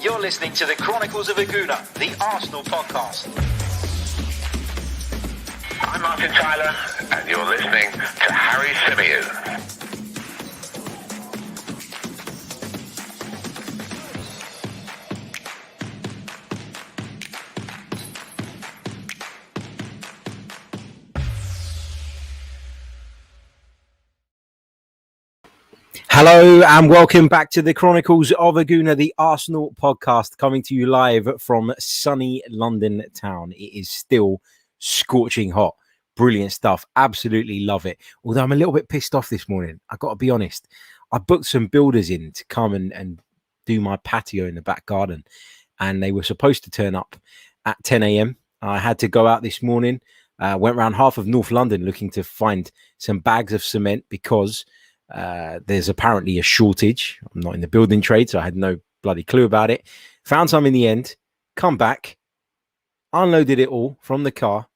You're listening to the Chronicles of a Gooner, the Arsenal podcast. I'm Martin Tyler, and you're listening to Harry Symeou. Hello and welcome back to the Chronicles of a Gooner, the Arsenal podcast, coming to you live from sunny London town. It is still scorching hot. Brilliant stuff. Absolutely love it. Although I'm a little bit pissed off this morning. I've got to be honest. I booked some builders in to come and do my patio in the back garden. And they were supposed to turn up at 10 a.m. I had to go out this morning. Went around half of North London looking to find some bags of cement because there's apparently a shortage. I'm not in the building trade, so I had no bloody clue about it. Found some in the end, come back, unloaded it all from the car,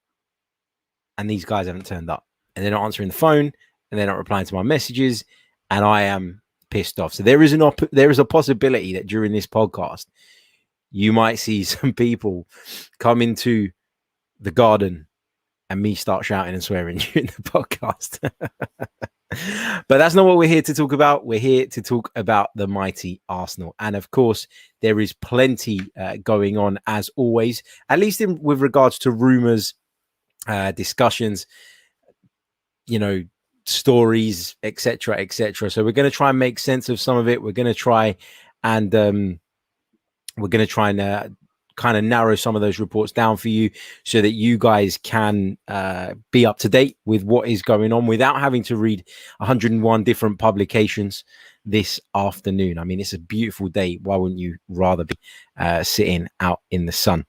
and these guys haven't turned up. And they're not answering the phone, and they're not replying to my messages, and I am pissed off. So there is a possibility that during this podcast, you might see some people come into the garden and me start shouting and swearing during the podcast. But that's not what we're here to talk about. We're here to talk about the mighty Arsenal. And of course, there is plenty going on as always, at least with regards to rumours, discussions, stories, etc., etc. So we're going to try and make sense of some of it. We're going to try and kind of narrow some of those reports down for you so that you guys can be up to date with what is going on without having to read 101 different publications this afternoon. I mean, it's a beautiful day. Why wouldn't you rather be sitting out in the sun?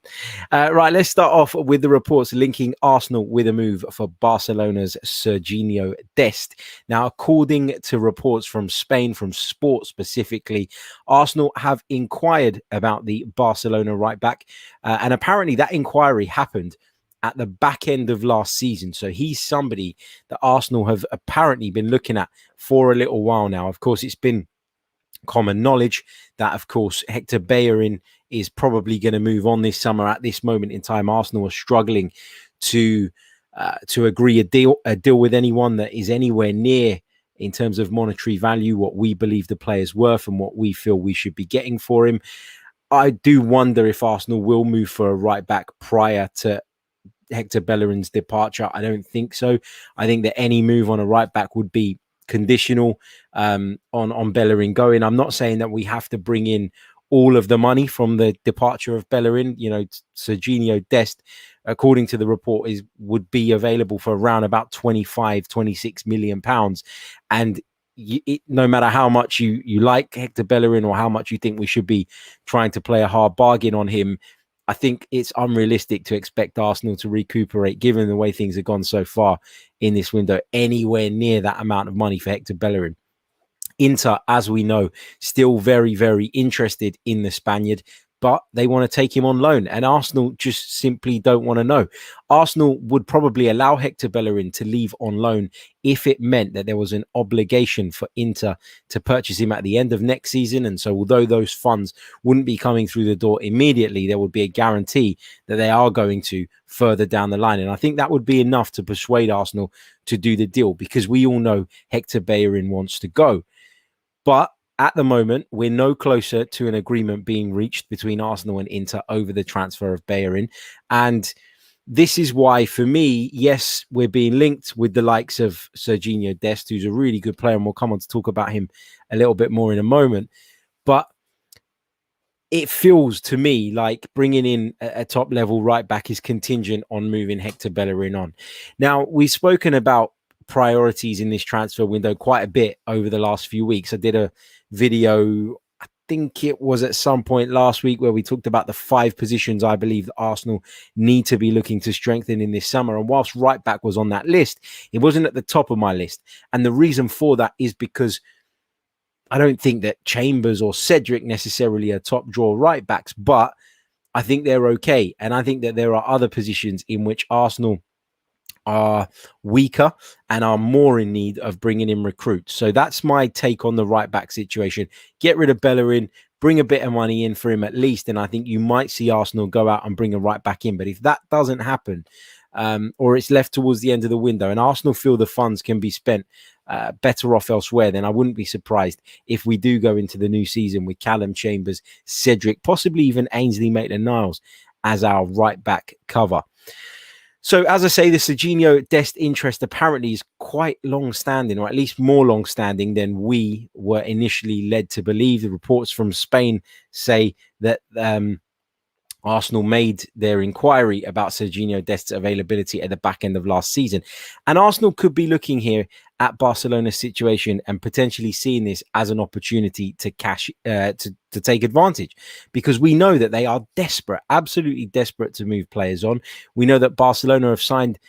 Right, let's start off with the reports linking Arsenal with a move for Barcelona's Sergino Dest. Now, according to reports from Spain, from Sport specifically, Arsenal have inquired about the Barcelona right back, and apparently that inquiry happened at the back end of last season. So he's somebody that Arsenal have apparently been looking at for a little while now. Of course, it's been common knowledge that, of course, Hector Bellerin is probably going to move on this summer. At this moment in time, Arsenal are struggling to agree a deal with anyone that is anywhere near, in terms of monetary value, what we believe the player's worth and what we feel we should be getting for him. I do wonder if Arsenal will move for a right back prior to Hector Bellerin's departure. I don't think so. I think that any move on a right back would be conditional on Bellerin going. I'm not saying that we have to bring in all of the money from the departure of Bellerin. Sergino Dest, according to the report, would be available for around about 26 million pounds. And no matter how much you like Hector Bellerin or how much you think we should be trying to play a hard bargain on him, I think it's unrealistic to expect Arsenal to recuperate, given the way things have gone so far in this window, anywhere near that amount of money for Hector Bellerin. Inter, as we know, still very, very interested in the Spaniard, but they want to take him on loan, and Arsenal just simply don't want to know. Arsenal would probably allow Hector Bellerin to leave on loan if it meant that there was an obligation for Inter to purchase him at the end of next season. And so although those funds wouldn't be coming through the door immediately, there would be a guarantee that they are going to further down the line. And I think that would be enough to persuade Arsenal to do the deal, because we all know Hector Bellerin wants to go. But at the moment, we're no closer to an agreement being reached between Arsenal and Inter over the transfer of Bellerin. And this is why, for me, yes, we're being linked with the likes of Sergino Dest, who's a really good player, and we'll come on to talk about him a little bit more in a moment. But it feels to me like bringing in a top-level right-back is contingent on moving Hector Bellerin on. Now, we've spoken about priorities in this transfer window quite a bit over the last few weeks. I did a video, I think it was at some point last week, where we talked about the 5 positions I believe that Arsenal need to be looking to strengthen in this summer. And whilst right back was on that list, it wasn't at the top of my list. And the reason for that is because I don't think that Chambers or Cedric necessarily are top draw right backs, but I think they're okay. And I think that there are other positions in which Arsenal are weaker and are more in need of bringing in recruits. So that's my take on the right back situation. Get rid of Bellerin, bring a bit of money in for him at least, and I think you might see Arsenal go out and bring a right back in. But if that doesn't happen, or it's left towards the end of the window, and Arsenal feel the funds can be spent better off elsewhere, then I wouldn't be surprised if we do go into the new season with Callum Chambers, Cedric, possibly even Ainsley Maitland-Niles as our right back cover. So, as I say, the Sergino Dest interest apparently is quite long-standing, or at least more long-standing than we were initially led to believe. The reports from Spain say that Arsenal made their inquiry about Sergino Dest's availability at the back end of last season. And Arsenal could be looking here at Barcelona's situation and potentially seeing this as an opportunity to to take advantage, because we know that they are desperate, absolutely desperate to move players on. We know that Barcelona have signed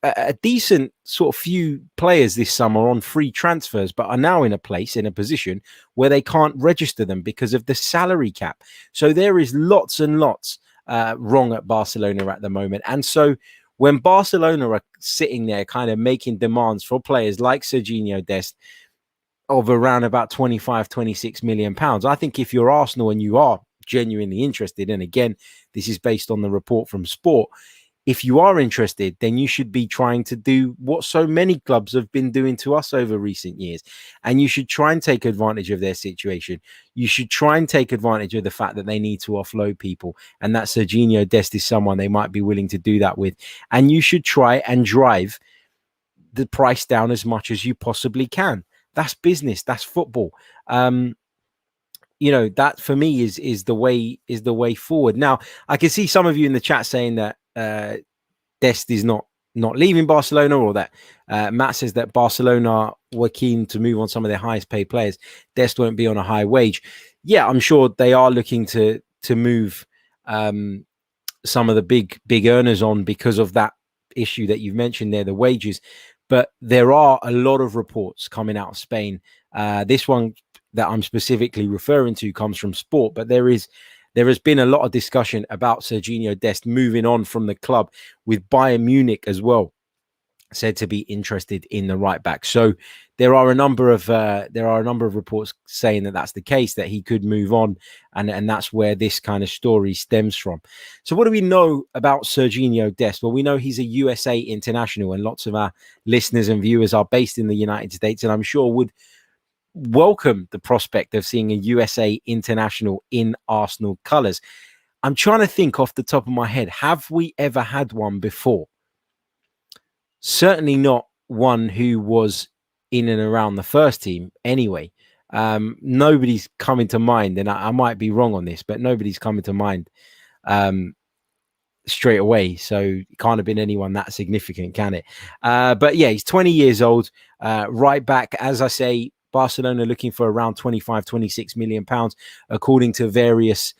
a decent sort of few players this summer on free transfers, but are now in a position where they can't register them because of the salary cap. So there is lots and lots wrong at Barcelona at the moment. And so when Barcelona are sitting there kind of making demands for players like Sergino Dest of around about 25, 26 million pounds, I think if you're Arsenal and you are genuinely interested, and again, this is based on the report from Sport, if you are interested, then you should be trying to do what so many clubs have been doing to us over recent years. And you should try and take advantage of their situation. You should try and take advantage of the fact that they need to offload people, and that Sergino Dest is someone they might be willing to do that with. And you should try and drive the price down as much as you possibly can. That's business. That's football. That for me is the way forward. Now, I can see some of you in the chat saying that Dest is not leaving Barcelona, or that Matt says that Barcelona were keen to move on some of their highest paid players. Dest won't be on a high wage. Yeah, I'm sure they are looking to move some of the big earners on because of that issue that you've mentioned there, the wages. But there are a lot of reports coming out of Spain. This one that I'm specifically referring to comes from Sport, but there has been a lot of discussion about Sergino Dest moving on from the club, with Bayern Munich as well said to be interested in the right back. So there are a number of reports saying that that's the case, that he could move on, and that's where this kind of story stems from. So what do we know about Sergino Dest? Well, we know he's a USA international, and lots of our listeners and viewers are based in the United States, and I'm sure would welcome the prospect of seeing a USA international in Arsenal colours. I'm trying to think off the top of my head, have we ever had one before? Certainly not one who was in and around the first team anyway. Nobody's coming to mind, and I might be wrong on this, but nobody's coming to mind straight away. So it can't have been anyone that significant, can it? But yeah, he's 20 years old, right back. As I say, Barcelona looking for around 25, 26 million pounds, according to various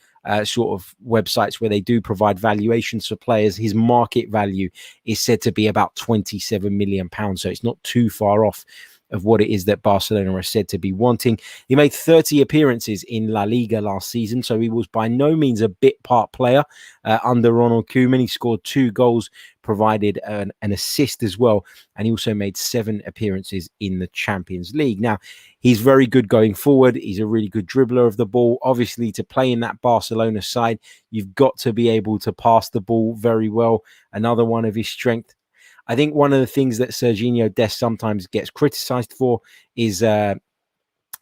sort of websites where they do provide valuations for players. His market value is said to be about 27 million pounds. So it's not too far off of what it is that Barcelona are said to be wanting. He made 30 appearances in La Liga last season, so he was by no means a bit part player under Ronald Koeman. He scored 2 goals, provided an assist as well, and he also made 7 appearances in the Champions League. Now, he's very good going forward. He's a really good dribbler of the ball. Obviously, to play in that Barcelona side, you've got to be able to pass the ball very well. Another one of his strengths. I think one of the things that Sergino Dest sometimes gets criticised for is a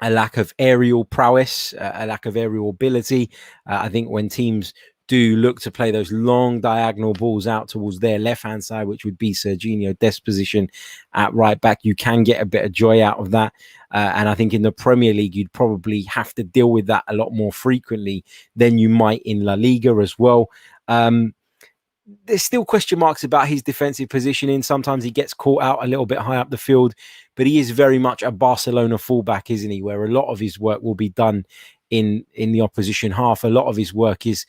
lack of aerial prowess, a lack of aerial ability. I think when teams do look to play those long diagonal balls out towards their left-hand side, which would be Sergino Dest's position at right back, you can get a bit of joy out of that. And I think in the Premier League, you'd probably have to deal with that a lot more frequently than you might in La Liga as well. There's still question marks about his defensive positioning. Sometimes he gets caught out a little bit high up the field, but he is very much a Barcelona fullback, isn't he? Where a lot of his work will be done in the opposition half. A lot of his work is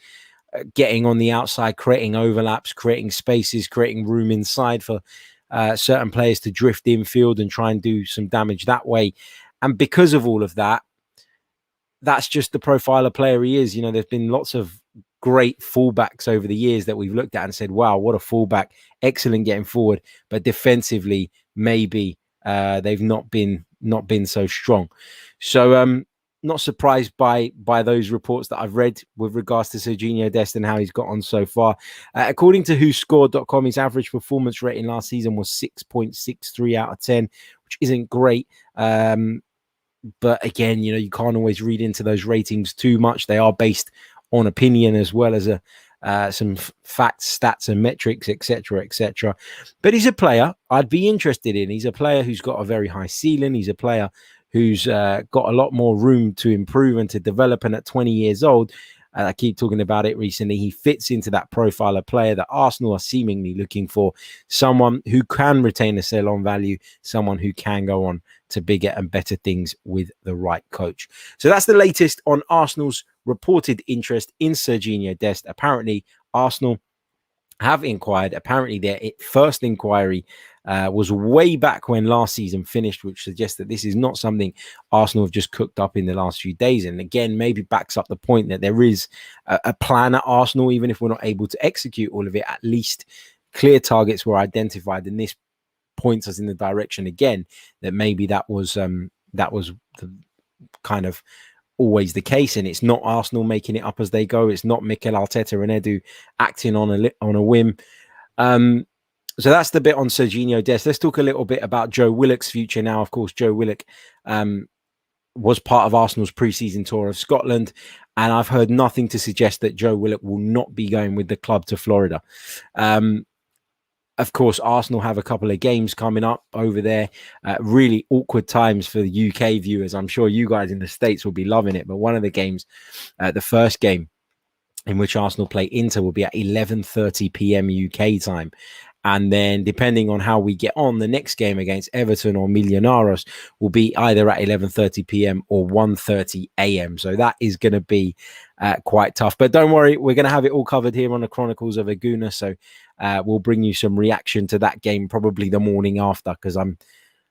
getting on the outside, creating overlaps, creating spaces, creating room inside for certain players to drift infield and try and do some damage that way. And because of all of that, that's just the profile of player he is. You know, there's been lots of great fullbacks over the years that we've looked at and said, wow, what a fullback, excellent getting forward, but defensively maybe they've not been so strong. So not surprised by those reports that I've read with regards to Sergino Dest and how he's got on so far. According to WhoScored.com, his average performance rating last season was 6.63 out of 10, which isn't great. But again, you can't always read into those ratings too much. They are based on opinion as well as some facts, stats, and metrics, etc., etc. But he's a player I'd be interested in. He's a player who's got a very high ceiling. He's a player who's got a lot more room to improve and to develop. And at 20 years old, I keep talking about it recently, he fits into that profile of player that Arsenal are seemingly looking for. Someone who can retain a sell-on value, someone who can go on to bigger and better things with the right coach. So that's the latest on Arsenal's reported interest in Sergino Dest. Apparently, Arsenal have inquired. Apparently, their first inquiry was way back when last season finished, which suggests that this is not something Arsenal have just cooked up in the last few days. And again, maybe backs up the point that there is a plan at Arsenal, even if we're not able to execute all of it. At least clear targets were identified, and this points us in the direction again that maybe that was the kind of always the case, and it's not Arsenal making it up as they go. It's not Mikel Arteta and Edu acting on a whim. So that's the bit on Sergino Dest. Let's talk a little bit about Joe Willock's future now. Of course, Joe Willock was part of Arsenal's pre-season tour of Scotland, and I've heard nothing to suggest that Joe Willock will not be going with the club to Florida. Of course, Arsenal have a couple of games coming up over there. Really awkward times for the UK viewers. I'm sure you guys in the States will be loving it. But one of the games, the first game in which Arsenal play Inter, will be at 11:30 p.m. UK time. And then depending on how we get on, the next game against Everton or Millonarios will be either at 11:30 p.m. or 1:30 a.m. So that is going to be quite tough. But don't worry, we're going to have it all covered here on the Chronicles of a Gooner. So we'll bring you some reaction to that game probably the morning after, because I'm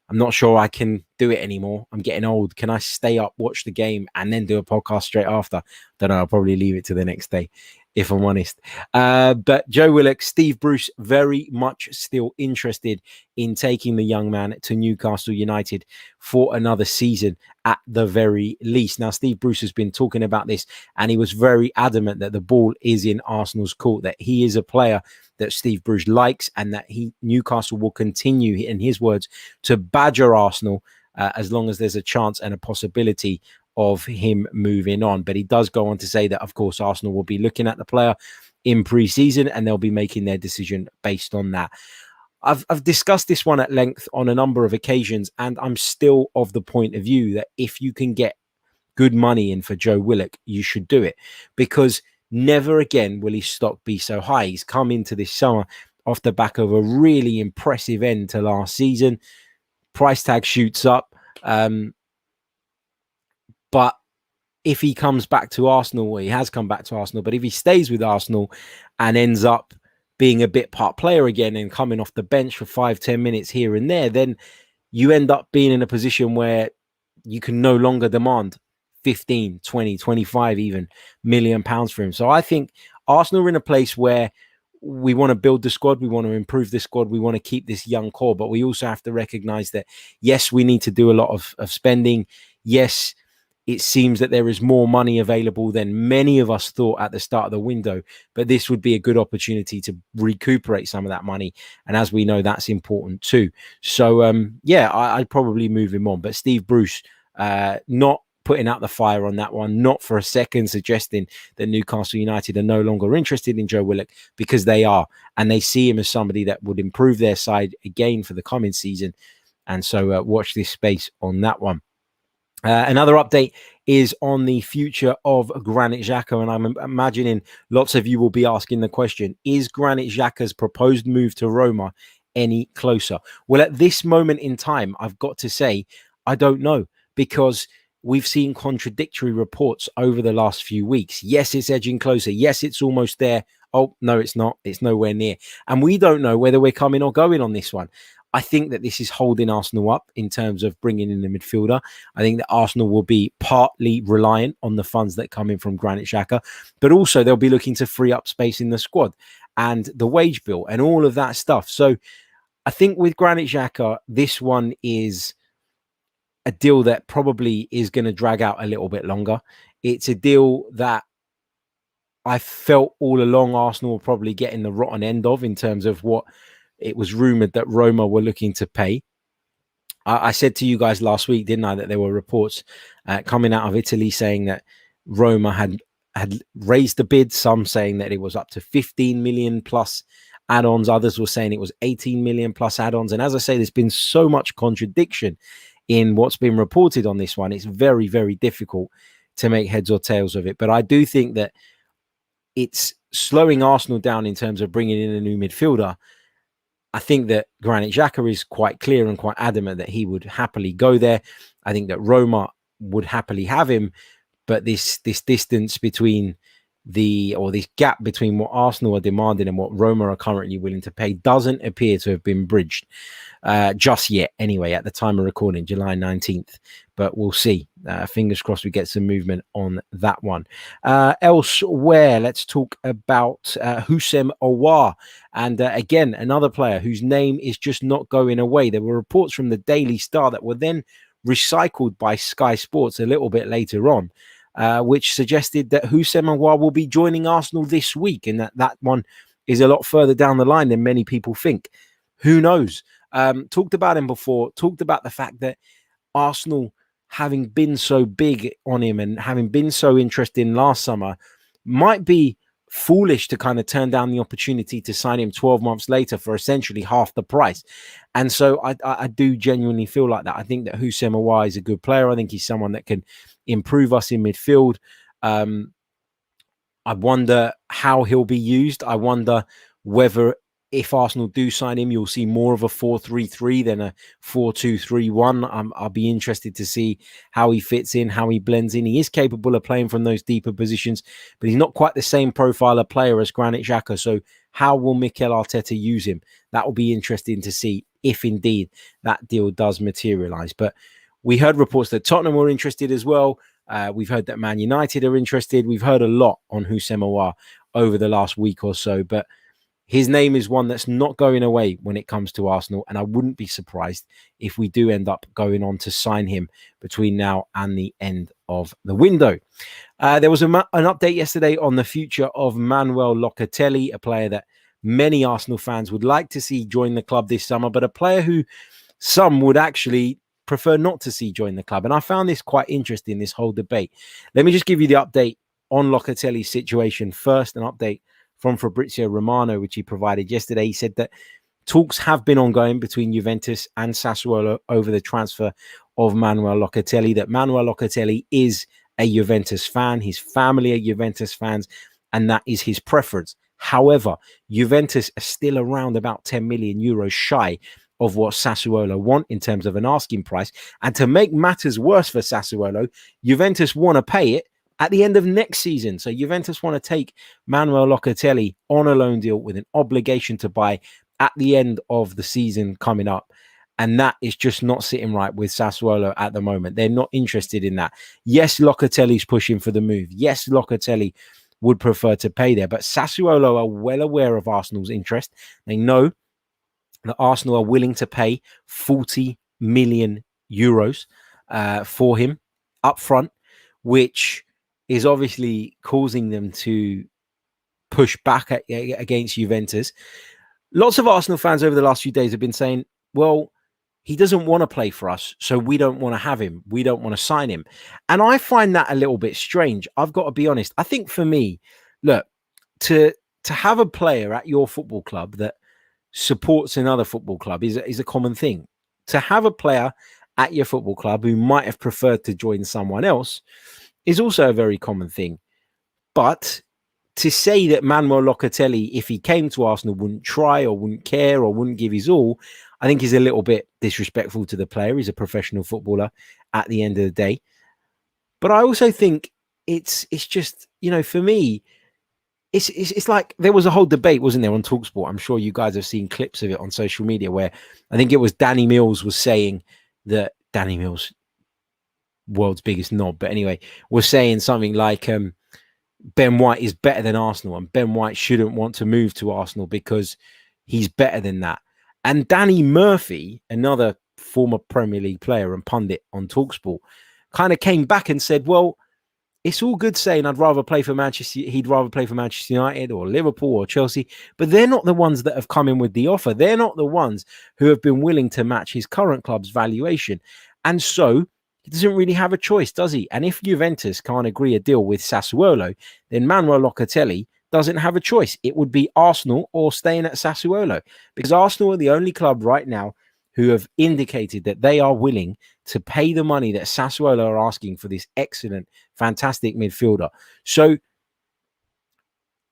not sure I can do it anymore. I'm getting old. Can I stay up, watch the game, and then do a podcast straight after? Don't know. I'll probably leave it to the next day, if I'm honest. But Joe Willock, Steve Bruce, very much still interested in taking the young man to Newcastle United for another season at the very least. Now, Steve Bruce has been talking about this, and he was very adamant that the ball is in Arsenal's court, that he is a player that Steve Bruce likes, and that Newcastle will continue, in his words, to badger Arsenal as long as there's a chance and a possibility of him moving on. But he does go on to say that, of course, Arsenal will be looking at the player in pre-season, and they'll be making their decision based on that. I've discussed this one at length on a number of occasions, and I'm still of the point of view that if you can get good money in for Joe Willock, you should do it, because never again will his stock be so high. He's come into this summer off the back of a really impressive end to last season. Price tag shoots up. But if he comes back to Arsenal, well, he has come back to Arsenal, but if he stays with Arsenal and ends up being a bit part player again and coming off the bench for 5-10 minutes here and there, then you end up being in a position where you can no longer demand 15, 20, 25 even million pounds for him. So I think Arsenal are in a place where we want to build the squad, we want to improve the squad, we want to keep this young core, but we also have to recognize that, yes, we need to do a lot of spending. Yes, it seems that there is more money available than many of us thought at the start of the window, but this would be a good opportunity to recuperate some of that money. And as we know, that's important too. So, I'd probably move him on. But Steve Bruce, not putting out the fire on that one, not for a second suggesting that Newcastle United are no longer interested in Joe Willock, because they are, and they see him as somebody that would improve their side again for the coming season. And so watch this space on that one. Another update is on the future of Granit Xhaka, and I'm imagining lots of you will be asking the question, is Granit Xhaka's proposed move to Roma any closer? Well, at this moment in time, I've got to say, I don't know, because we've seen contradictory reports over the last few weeks. Yes, it's edging closer. Yes, it's almost there. Oh, no, it's not. It's nowhere near. And we don't know whether we're coming or going on this one. I think that this is holding Arsenal up in terms of bringing in the midfielder. I think that Arsenal will be partly reliant on the funds that come in from Granit Xhaka, but also they'll be looking to free up space in the squad and the wage bill and all of that stuff. So I think with Granit Xhaka, this one is a deal that probably is going to drag out a little bit longer. It's a deal that I felt all along Arsenal were probably getting the rotten end of in terms of what it was rumoured that Roma were looking to pay. I said to you guys last week, didn't I, that there were reports coming out of Italy saying that Roma had raised the bid, some saying that it was up to 15 million plus add-ons. Others were saying it was 18 million plus add-ons. And as I say, there's been so much contradiction in what's been reported on this one. It's very, very difficult to make heads or tails of it. But I do think that it's slowing Arsenal down in terms of bringing in a new midfielder. I think that Granit Xhaka is quite clear and quite adamant that he would happily go there. I think that Roma would happily have him. But this distance between this gap between what Arsenal are demanding and what Roma are currently willing to pay doesn't appear to have been bridged just yet. Anyway, at the time of recording, July 19th, but we'll see. Fingers crossed we get some movement on that one. Elsewhere, let's talk about Houssem Aouar. And again, another player whose name is just not going away. There were reports from the Daily Star that were then recycled by Sky Sports a little bit later on, which suggested that Houssem Aouar will be joining Arsenal this week, and that one is a lot further down the line than many people think. Who knows? Talked about him before, talked about the fact that Arsenal, having been so big on him and having been so interested in last summer, might be foolish to kind of turn down the opportunity to sign him 12 months later for essentially half the price. And so I do genuinely feel like that. I think that Houssem Aouar is a good player. I think he's someone that can improve us in midfield. I wonder how he'll be used. I wonder whether if Arsenal do sign him, you'll see more of a 4-3-3 than a 4-2-3-1. I'll be interested to see how he fits in, how he blends in. He is capable of playing from those deeper positions, but he's not quite the same profile of player as Granit Xhaka. So how will Mikel Arteta use him? That will be interesting to see if indeed that deal does materialise. But we heard reports that Tottenham were interested as well. We've heard that Man United are interested. We've heard a lot on Houssem Aouar over the last week or so, but his name is one that's not going away when it comes to Arsenal, and I wouldn't be surprised if we do end up going on to sign him between now and the end of the window. There was an update yesterday on the future of Manuel Locatelli, a player that many Arsenal fans would like to see join the club this summer, but a player who some would actually prefer not to see join the club. And I found this quite interesting, this whole debate. Let me just give you the update on Locatelli's situation first, an update from Fabrizio Romano, which he provided yesterday. He said that talks have been ongoing between Juventus and Sassuolo over the transfer of Manuel Locatelli, that Manuel Locatelli is a Juventus fan, his family are Juventus fans, and that is his preference. However, Juventus are still around about 10 million euros shy of what Sassuolo want in terms of an asking price. And to make matters worse for Sassuolo, Juventus want to pay it at the end of next season. So Juventus want to take Manuel Locatelli on a loan deal with an obligation to buy at the end of the season coming up. And that is just not sitting right with Sassuolo at the moment. They're not interested in that. Yes, Locatelli's pushing for the move. Yes, Locatelli would prefer to pay there. But Sassuolo are well aware of Arsenal's interest. They know that Arsenal are willing to pay 40 million euros for him up front, which is obviously causing them to push back against Juventus. Lots of Arsenal fans over the last few days have been saying, well, he doesn't want to play for us, so we don't want to have him. We don't want to sign him. And I find that a little bit strange. I've got to be honest. I think for me, look, to have a player at your football club that supports another football club is a common thing. To have a player at your football club who might have preferred to join someone else is also a very common thing. But to say that Manuel Locatelli, if he came to Arsenal, wouldn't try or wouldn't care or wouldn't give his all, I think is a little bit disrespectful to the player. He's a professional footballer at the end of the day. But I also think it's just, you know, for me, it's like there was a whole debate, wasn't there, on TalkSport? I'm sure you guys have seen clips of it on social media where I think it was Danny Mills was saying that Danny Mills, world's biggest knob, but anyway, was saying something like Ben White is better than Arsenal and Ben White shouldn't want to move to Arsenal because he's better than that. And Danny Murphy, another former Premier League player and pundit on TalkSport, kind of came back and said, well, it's all good saying he'd rather play for Manchester United or Liverpool or Chelsea, but they're not the ones that have come in with the offer. They're not the ones who have been willing to match his current club's valuation. And so he doesn't really have a choice, does he? And if Juventus can't agree a deal with Sassuolo, then Manuel Locatelli doesn't have a choice. It would be Arsenal or staying at Sassuolo, because Arsenal are the only club right now who have indicated that they are willing to pay the money that Sassuolo are asking for this excellent, fantastic midfielder. So,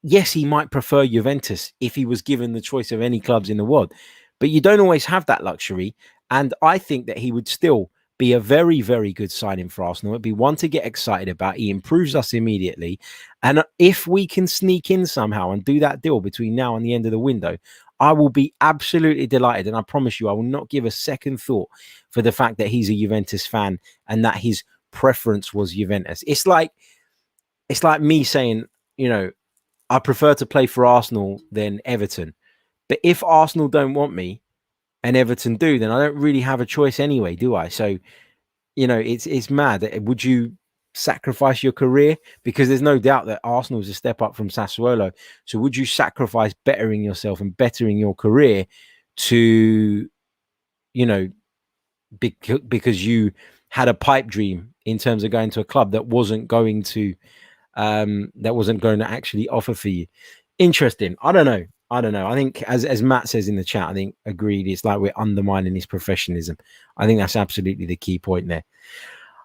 yes, he might prefer Juventus if he was given the choice of any clubs in the world, but you don't always have that luxury. And I think that he would still be a very, very good signing for Arsenal. It'd be one to get excited about. He improves us immediately. And if we can sneak in somehow and do that deal between now and the end of the window, I will be absolutely delighted. And I promise you, I will not give a second thought for the fact that he's a Juventus fan and that his preference was Juventus. It's like me saying, you know, I prefer to play for Arsenal than Everton. But if Arsenal don't want me and Everton do, then I don't really have a choice anyway, do I? So, you know, it's mad. Would you sacrifice your career? Because there's no doubt that Arsenal is a step up from Sassuolo. So would you sacrifice bettering yourself and bettering your career to, you know, because you had a pipe dream in terms of going to a club that wasn't going to actually offer for you? Interesting. I don't know. I think as Matt says in the chat, I think agreed. It's like we're undermining his professionalism. I think that's absolutely the key point there.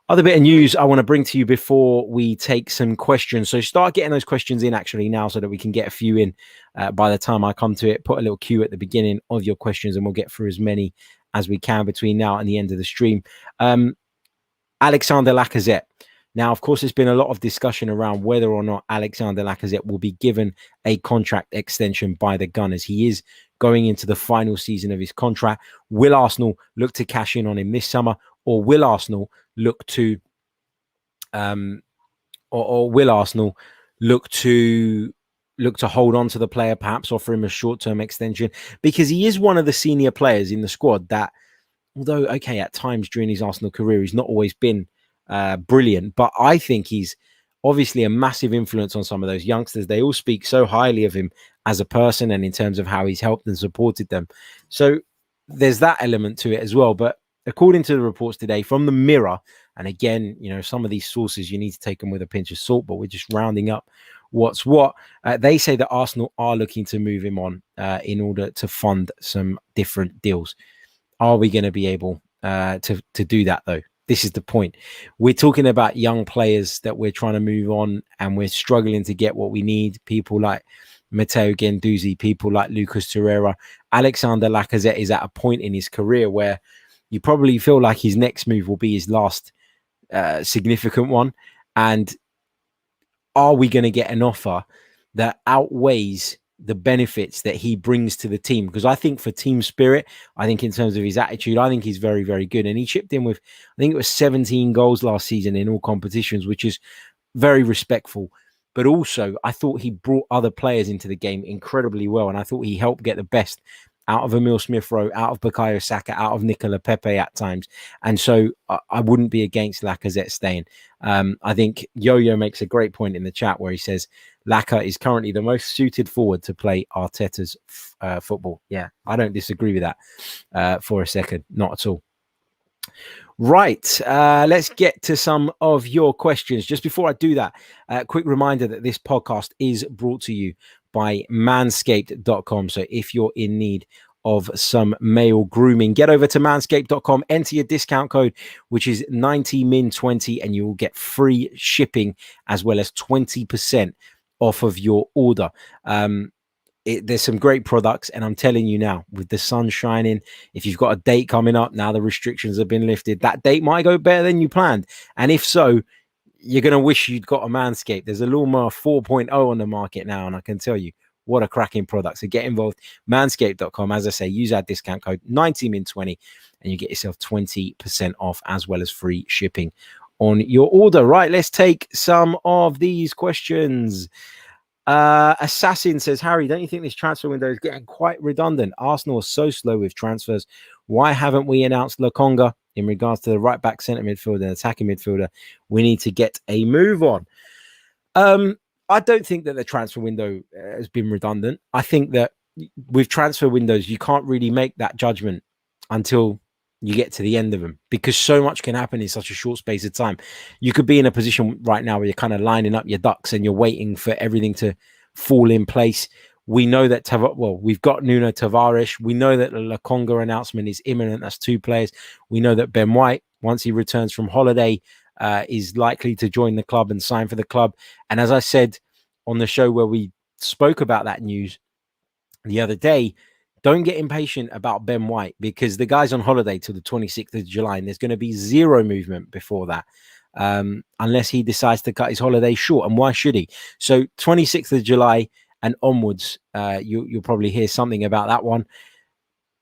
Other bit of news I want to bring to you before we take some questions. So start getting those questions in actually now so that we can get a few in by the time I come to it. Put a little queue at the beginning of your questions and we'll get through as many as we can between now and the end of the stream. Alexander Lacazette. Now, of course, there's been a lot of discussion around whether or not Alexander Lacazette will be given a contract extension by the Gunners. He is going into the final season of his contract. Will Arsenal look to cash in on him this summer, or will Arsenal look to, will Arsenal look to hold on to the player, perhaps offer him a short-term extension? Because he is one of the senior players in the squad that, although, okay, at times during his Arsenal career, he's not always been brilliant, but I think he's obviously a massive influence on some of those youngsters. They all speak so highly of him as a person and in terms of how he's helped and supported them. So there's that element to it as well. But according to the reports today from the Mirror, and again, you know, some of these sources, you need to take them with a pinch of salt, but we're just rounding up what's what. They say that Arsenal are looking to move him on in order to fund some different deals. Are we going to be able to do that, though? This is the point. We're talking about young players that we're trying to move on, and we're struggling to get what we need. People like Matteo Guendouzi, people like Lucas Torreira. Alexander Lacazette is at a point in his career where you probably feel like his next move will be his last significant one. And are we going to get an offer that outweighs the benefits that he brings to the team? Because I think for team spirit, I think in terms of his attitude, I think he's very, very good. And he chipped in with, I think it was 17 goals last season in all competitions, which is very respectful. But also, I thought he brought other players into the game incredibly well. And I thought he helped get the best out of Emile Smith-Rowe, out of Bukayo Saka, out of Nicola Pepe at times. And so I wouldn't be against Lacazette staying. I think Yo-Yo makes a great point in the chat where he says, Laka is currently the most suited forward to play Arteta's football. Yeah, I don't disagree with that for a second. Not at all. Right, let's get to some of your questions. Just before I do that, quick reminder that this podcast is brought to you by manscaped.com. So if you're in need of some male grooming, get over to manscaped.com, enter your discount code, which is 90min20, and you will get free shipping as well as 20% off of your order. There's some great products, and I'm telling you now, with the sun shining, if you've got a date coming up, now the restrictions have been lifted, that date might go better than you planned. And if so, you're going to wish you'd got a Manscaped. There's a Lawnmower 4.0 on the market now, and I can tell you, what a cracking product. So get involved, manscaped.com. As I say, use our discount code 90min20, and you get yourself 20% off as well as free shipping on your order. Right, let's take some of these questions. Assassin says, Harry, don't you think this transfer window is getting quite redundant? Arsenal are so slow with transfers. Why haven't we announced Lokonga in regards to the right back, centre midfielder, and attacking midfielder? We need to get a move on. I don't think that the transfer window has been redundant. I think that with transfer windows, you can't really make that judgment until you get to the end of them, because so much can happen in such a short space of time. You could be in a position right now where you're kind of lining up your ducks and you're waiting for everything to fall in place. We know that, we've got Nuno Tavares. We know that the Lokonga announcement is imminent. That's 2 players. We know that Ben White, once he returns from holiday, is likely to join the club and sign for the club. And as I said on the show where we spoke about that news the other day, don't get impatient about Ben White, because the guy's on holiday till the 26th of July, and there's going to be zero movement before that, unless he decides to cut his holiday short. And why should he? So 26th of July and onwards, you'll probably hear something about that one.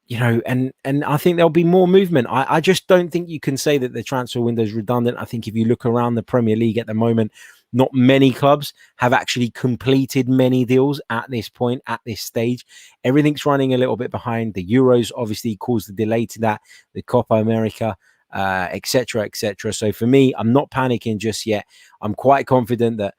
And I think there'll be more movement. I just don't think you can say that the transfer window is redundant. I think if you look around the Premier League at the moment, not many clubs have actually completed many deals at this point, at this stage. Everything's running a little bit behind. The Euros obviously caused the delay to that, the Copa America, etc., etc. So for me, I'm not panicking just yet. I'm quite confident that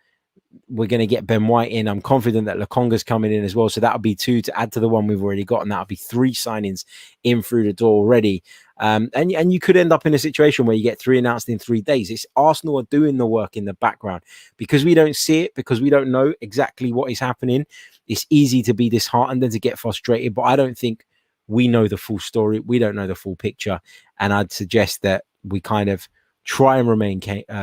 we're going to get Ben White in. I'm confident that Lokonga's coming in as well. So that'll be 2 to add to the one we've already got. And that'll be 3 signings in through the door already. And you could end up in a situation where you get 3 announced in 3 days. It's Arsenal are doing the work in the background. Because we don't see it, because we don't know exactly what is happening, it's easy to be disheartened and to get frustrated. But I don't think we know the full story. We don't know the full picture. And I'd suggest that we kind of try and remain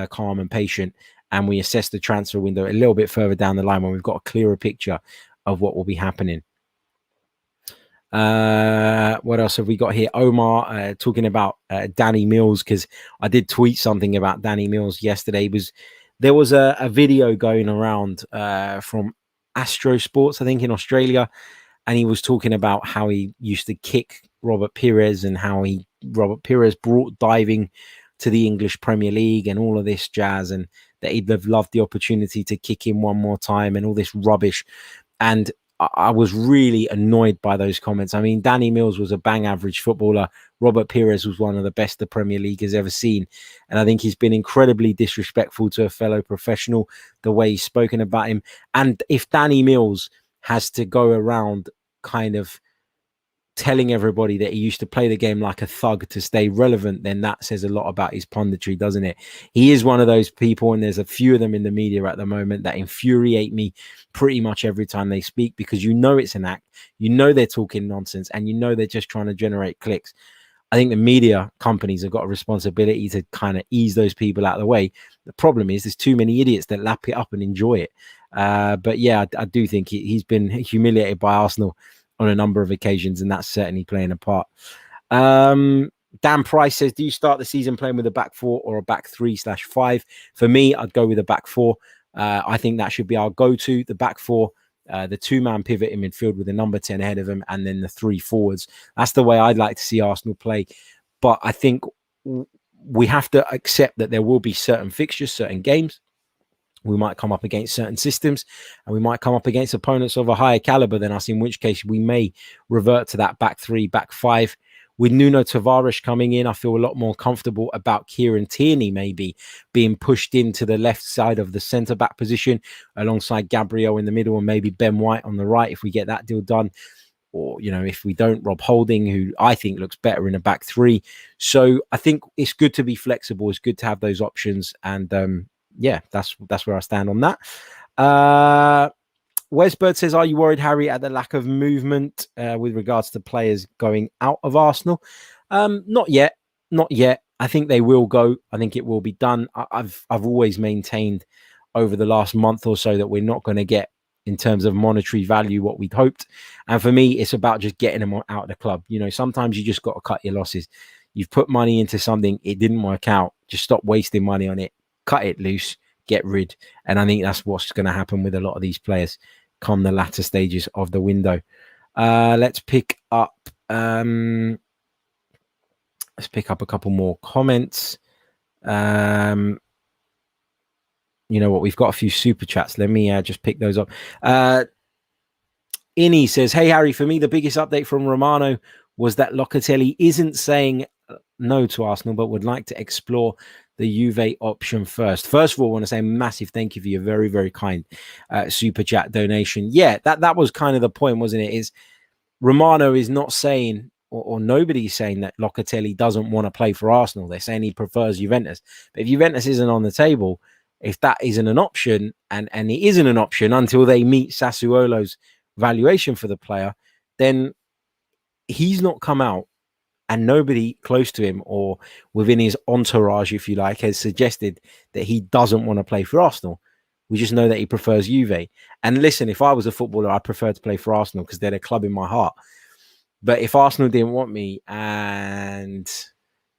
calm and patient, and we assess the transfer window a little bit further down the line when we've got a clearer picture of what will be happening. What else have we got here? Omar talking about Danny Mills, because I did tweet something about Danny Mills yesterday. There was a video going around from Astro Sports, I think, in Australia, and he was talking about how he used to kick Robert Pires and how Robert Pires brought diving to the English Premier League and all of this jazz, and that he'd have loved the opportunity to kick him one more time and all this rubbish. And I was really annoyed by those comments. I mean, Danny Mills was a bang average footballer. Robert Pires was one of the best the Premier League has ever seen. And I think he's been incredibly disrespectful to a fellow professional, the way he's spoken about him. And if Danny Mills has to go around kind of telling everybody that he used to play the game like a thug to stay relevant, then that says a lot about his punditry, doesn't it? He is one of those people, and there's a few of them in the media at the moment that infuriate me pretty much every time they speak, because it's an act, they're talking nonsense, and they're just trying to generate clicks. I think the media companies have got a responsibility to kind of ease those people out of the way. The problem is there's too many idiots that lap it up and enjoy it. But yeah, I do think he's been humiliated by Arsenal on a number of occasions, and that's certainly playing a part. Dan Price says, do you start the season playing with a back 4 or a back 3/5? For me, I'd go with a back 4. I think that should be our go-to, the back 4, the 2-man pivot in midfield with a number 10 ahead of him, and then the 3 forwards. That's the way I'd like to see Arsenal play. But I think we have to accept that there will be certain fixtures, certain games. We might come up against certain systems, and we might come up against opponents of a higher caliber than us, in which case we may revert to that back 3, back 5. With Nuno Tavares coming in, I feel a lot more comfortable about Kieran Tierney maybe being pushed into the left side of the centre-back position alongside Gabriel in the middle, and maybe Ben White on the right if we get that deal done. Or, if we don't, Rob Holding, who I think looks better in a back 3. So I think it's good to be flexible. It's good to have those options. And yeah, that's where I stand on that. Wesbird says, are you worried, Harry, at the lack of movement with regards to players going out of Arsenal? Not yet. I think they will go. I think it will be done. I've always maintained over the last month or so that we're not going to get, in terms of monetary value, what we'd hoped. And for me, it's about just getting them out of the club. Sometimes you just got to cut your losses. You've put money into something, it didn't work out. Just stop wasting money on it. Cut it loose, get rid. And I think that's what's going to happen with a lot of these players come the latter stages of the window. Let's pick up a couple more comments. You know what? We've got a few super chats. Let me just pick those up. Innie says, hey, Harry, for me, the biggest update from Romano was that Locatelli isn't saying no to Arsenal, but would like to explore the Juve option first. First of all, I want to say a massive thank you for your very, very kind super chat donation. Yeah, that was kind of the point, wasn't it? Is Romano is not saying, or nobody's saying that Locatelli doesn't want to play for Arsenal. They're saying he prefers Juventus. But if Juventus isn't on the table, if that isn't an option, and it isn't an option until they meet Sassuolo's valuation for the player, then he's not come out, and nobody close to him or within his entourage, if you like, has suggested that he doesn't want to play for Arsenal. We just know that he prefers Juve. And listen, if I was a footballer, I'd prefer to play for Arsenal because they're the club in my heart. But if Arsenal didn't want me and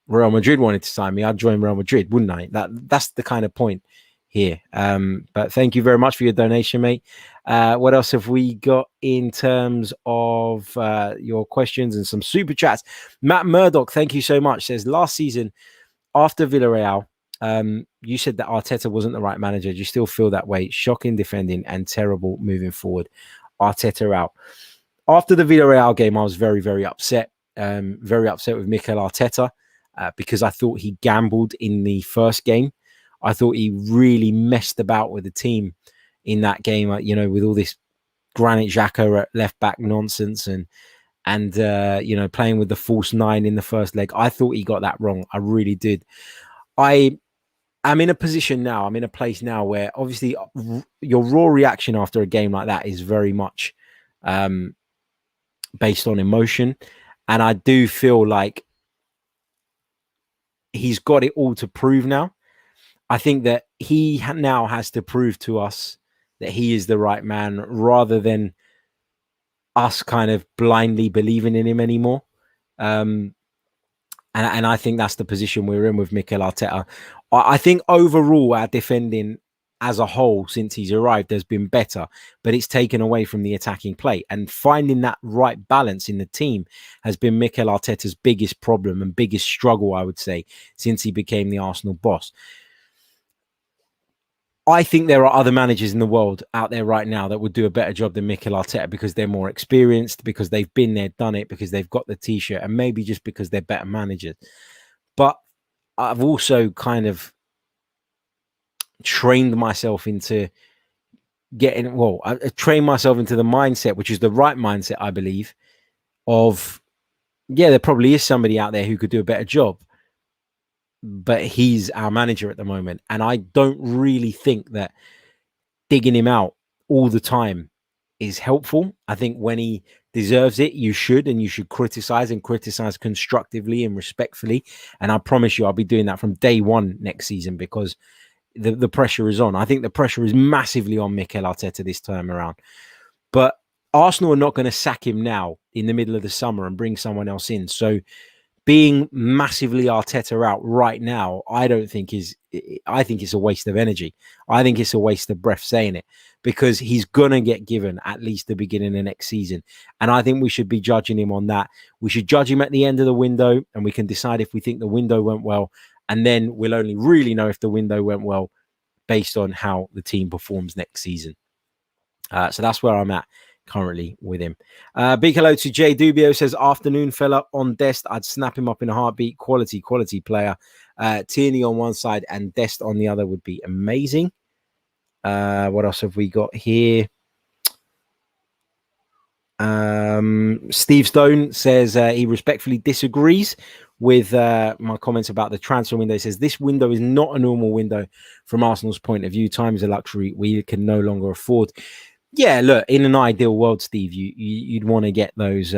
Real Madrid wanted to sign me, I'd join Real Madrid, wouldn't I? That's the kind of point here. But thank you very much for your donation, mate. What else have we got in terms of your questions and some super chats? Matt Murdoch, thank you so much. Says, last season after Villarreal, you said that Arteta wasn't the right manager. Do you still feel that way? Shocking defending and terrible moving forward. Arteta out. After the Villarreal game, I was very, very upset. Very upset with Mikel Arteta because I thought he gambled in the first game. I thought he really messed about with the team in that game, with all this Granit Xhaka at left back nonsense and playing with the false nine in the first leg. I thought he got that wrong. I really did. I'm in a position now. I'm in a place now where obviously your raw reaction after a game like that is very much based on emotion. And I do feel like he's got it all to prove now. I think that he now has to prove to us that he is the right man rather than us kind of blindly believing in him anymore. And I think that's the position we're in with Mikel Arteta. I think overall our defending as a whole since he's arrived has been better, but it's taken away from the attacking play. And finding that right balance in the team has been Mikel Arteta's biggest problem and biggest struggle, I would say, since he became the Arsenal boss. I think there are other managers in the world out there right now that would do a better job than Mikel Arteta because they're more experienced, because they've been there, done it, because they've got the T-shirt, and maybe just because they're better managers. But I've also kind of trained myself into I trained myself into the mindset, which is the right mindset, I believe, of, there probably is somebody out there who could do a better job, but he's our manager at the moment. And I don't really think that digging him out all the time is helpful. I think when he deserves it, you should criticize constructively and respectfully. And I promise you, I'll be doing that from day one next season because the pressure is on. I think the pressure is massively on Mikel Arteta this time around. But Arsenal are not going to sack him now in the middle of the summer and bring someone else in. So being massively Arteta out right now, I think it's a waste of energy. I think it's a waste of breath saying it because he's going to get given at least the beginning of next season. And I think we should be judging him on that. We should judge him at the end of the window and we can decide if we think the window went well. And then we'll only really know if the window went well based on how the team performs next season. So that's where I'm at currently with him. Big hello to Jay Dubio, says, afternoon fella on Dest. I'd snap him up in a heartbeat. Quality player. Tierney on one side and Dest on the other would be amazing. What else have we got here? Steve Stone says he respectfully disagrees with my comments about the transfer window. He says this window is not a normal window from Arsenal's point of view. Time is a luxury we can no longer afford. Yeah, look, in an ideal world, Steve, you'd want to get those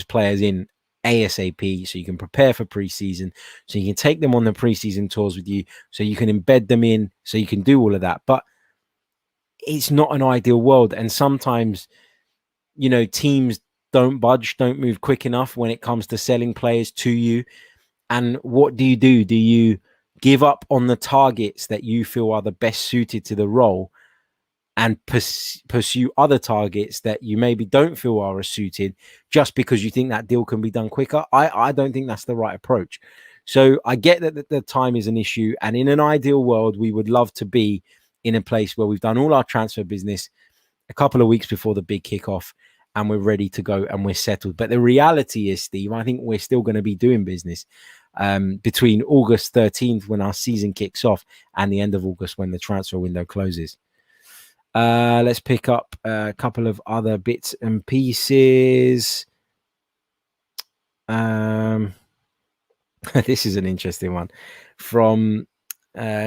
players in ASAP so you can prepare for preseason, so you can take them on the preseason tours with you, so you can embed them in, so you can do all of that. But it's not an ideal world, and sometimes teams don't budge, don't move quick enough when it comes to selling players to you. And what do? Do you give up on the targets that you feel are the best suited to the role and pursue other targets that you maybe don't feel are suited just because you think that deal can be done quicker? I don't think that's the right approach. So I get that the time is an issue. And in an ideal world, we would love to be in a place where we've done all our transfer business a couple of weeks before the big kickoff and we're ready to go and we're settled. But the reality is, Steve, I think we're still going to be doing business between August 13th when our season kicks off and the end of August when the transfer window closes. Let's pick up a couple of other bits and pieces. This is an interesting one from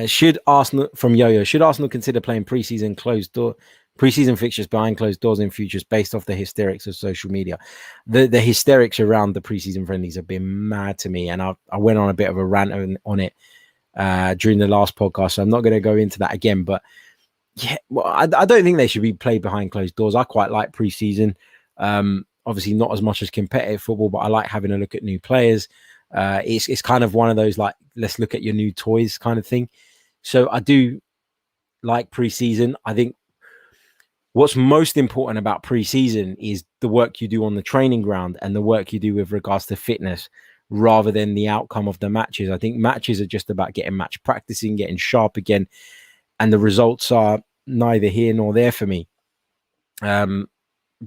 should Arsenal consider playing preseason fixtures behind closed doors in futures based off the hysterics of social media? The hysterics around the preseason friendlies have been mad to me, and I went on a bit of a rant on it during the last podcast, so I'm not going to go into that again. But yeah, well, I don't think they should be played behind closed doors. I quite like preseason. Obviously not as much as competitive football, but I like having a look at new players. It's kind of one of those, like, let's look at your new toys kind of thing. So I do like preseason. I think what's most important about preseason is the work you do on the training ground and the work you do with regards to fitness, rather than the outcome of the matches. I think matches are just about getting match practicing, getting sharp again, and the results are neither here nor there for me.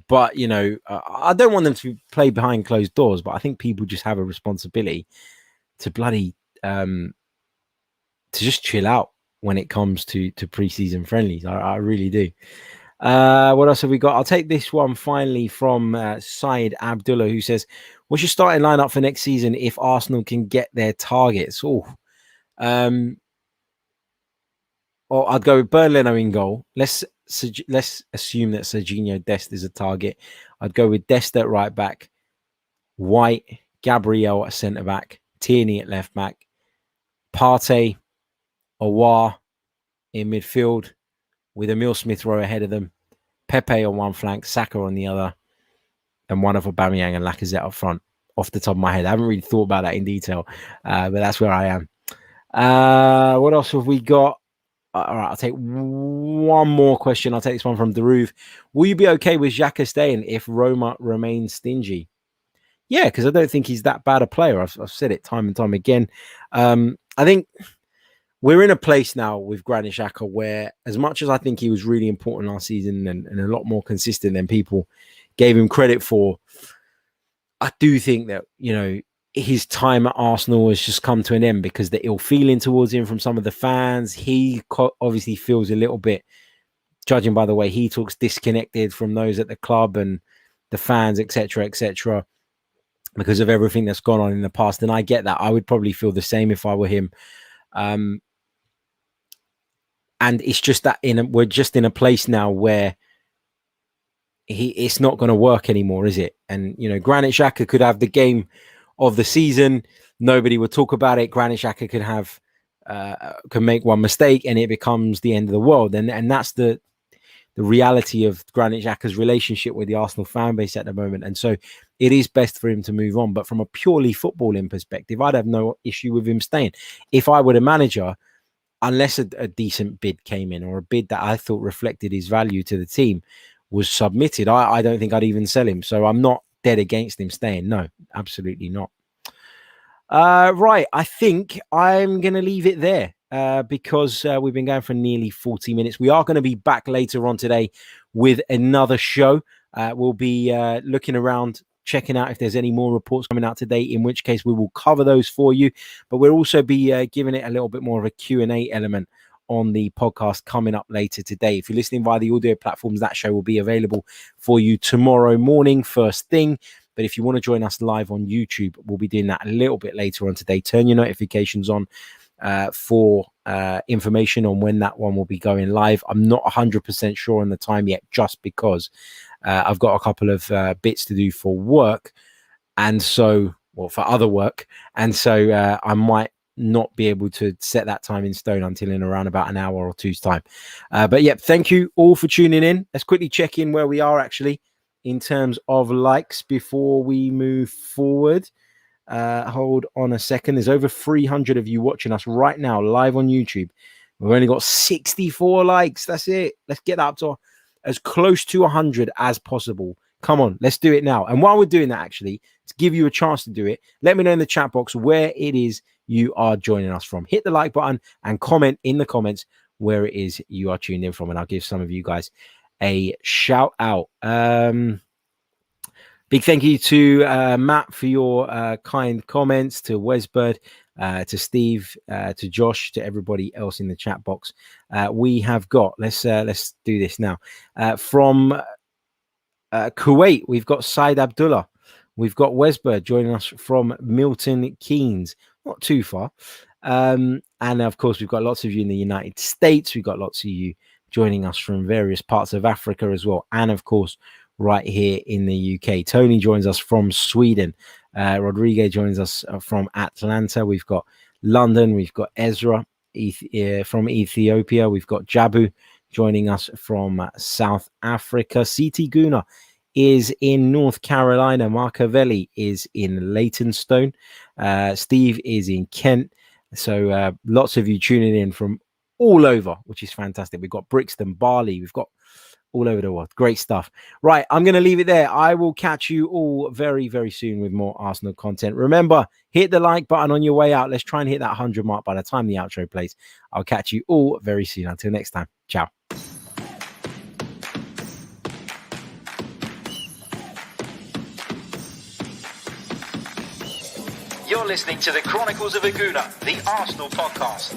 But, you know, I don't want them to play behind closed doors, but I think people just have a responsibility to bloody to just chill out when it comes to preseason friendlies. I really do. What else have we got? I'll take this one finally from Syed Abdullah, who says, what's your starting lineup for next season if Arsenal can get their targets? Or I'd go with Berlino in goal. Let's assume that Sergino Dest is a target. I'd go with Dest at right back, White, Gabriel at centre back, Tierney at left back, Partey, Aouar in midfield with Emile Smith-Rowe ahead of them, Pepe on one flank, Saka on the other, and one of Aubameyang and Lacazette up front. Off the top of my head, I haven't really thought about that in detail, but that's where I am. What else have we got? All right, I'll take one more question. I'll take this one from Daruv. Will you be okay with Xhaka staying if Roma remains stingy? Yeah, because I don't think he's that bad a player. I've said it time and time again. I think we're in a place now with Granit Xhaka where, as much as I think he was really important last season and a lot more consistent than people gave him credit for, I do think that, you know, his time at Arsenal has just come to an end because the ill feeling towards him from some of the fans. He obviously feels a little bit, judging by the way he talks, disconnected from those at the club and the fans, etc., because of everything that's gone on in the past. And I get that. I would probably feel the same if I were him. And it's just that we're just in a place now where it's not going to work anymore, is it? And, you know, Granit Xhaka could have the game of the season. Nobody would talk about it. Granit Xhaka can make one mistake and it becomes the end of the world. And that's the reality of Granit Xhaka's relationship with the Arsenal fan base at the moment. And so it is best for him to move on. But from a purely footballing perspective, I'd have no issue with him staying. If I were the manager, unless a decent bid came in or a bid that I thought reflected his value to the team was submitted, I don't think I'd even sell him. So I'm not dead against him staying. No, absolutely not. Right, I think I'm going to leave it there because we've been going for nearly 40 minutes. We are going to be back later on today with another show. We'll be looking around, checking out if there's any more reports coming out today, in which case we will cover those for you. But we'll also be giving it a little bit more of a Q&A element on the podcast coming up later today. If you're listening via the audio platforms, that show will be available for you tomorrow morning, first thing. But if you want to join us live on YouTube, we'll be doing that a little bit later on today. Turn your notifications on for information on when that one will be going live. I'm not 100% sure on the time yet, just because I've got a couple of bits to do for work. And so, well, for other work. And so I might not be able to set that time in stone until in around about an hour or two's time. But yeah, thank you all for tuning in. Let's quickly check in where we are actually in terms of likes before we move forward. Hold on a second. There's over 300 of you watching us right now live on YouTube. We've only got 64 likes. That's it. Let's get up to as close to 100 as possible. Come on, let's do it now. And while we're doing that, actually, to give you a chance to do it, let me know in the chat box where it is you are joining us from. Hit the like button and comment in the comments where it is you are tuned in from, and I'll give some of you guys a shout out. Big thank you to Matt for your kind comments, to Wesbird, to Steve, to Josh, to everybody else in the chat box. We have got, let's do this now. From Kuwait, we've got Said Abdullah. We've got Wesbird joining us from Milton Keynes, not too far. And of course, we've got lots of you in the United States. We've got lots of you joining us from various parts of Africa as well. And of course, right here in the UK. Tony joins us from Sweden. Rodrigue joins us from Atlanta. We've got London. We've got Ezra from Ethiopia. We've got Jabu joining us from South Africa. CT Gooner is in North Carolina. Marcavelli is in Leytonstone. Steve is in Kent. So lots of you tuning in from all over, which is fantastic. We've got Brixton, Bali. We've got all over the world. Great stuff. Right, I'm going to leave it there. I will catch you all very, very soon with more Arsenal content. Remember, hit the like button on your way out. Let's try and hit that 100 mark by the time the outro plays. I'll catch you all very soon. Until next time. Ciao. You're listening to the Chronicles of a Gooner, the Arsenal podcast.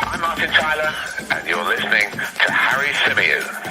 I'm Martin Tyler, and you're listening to Harry Symeou.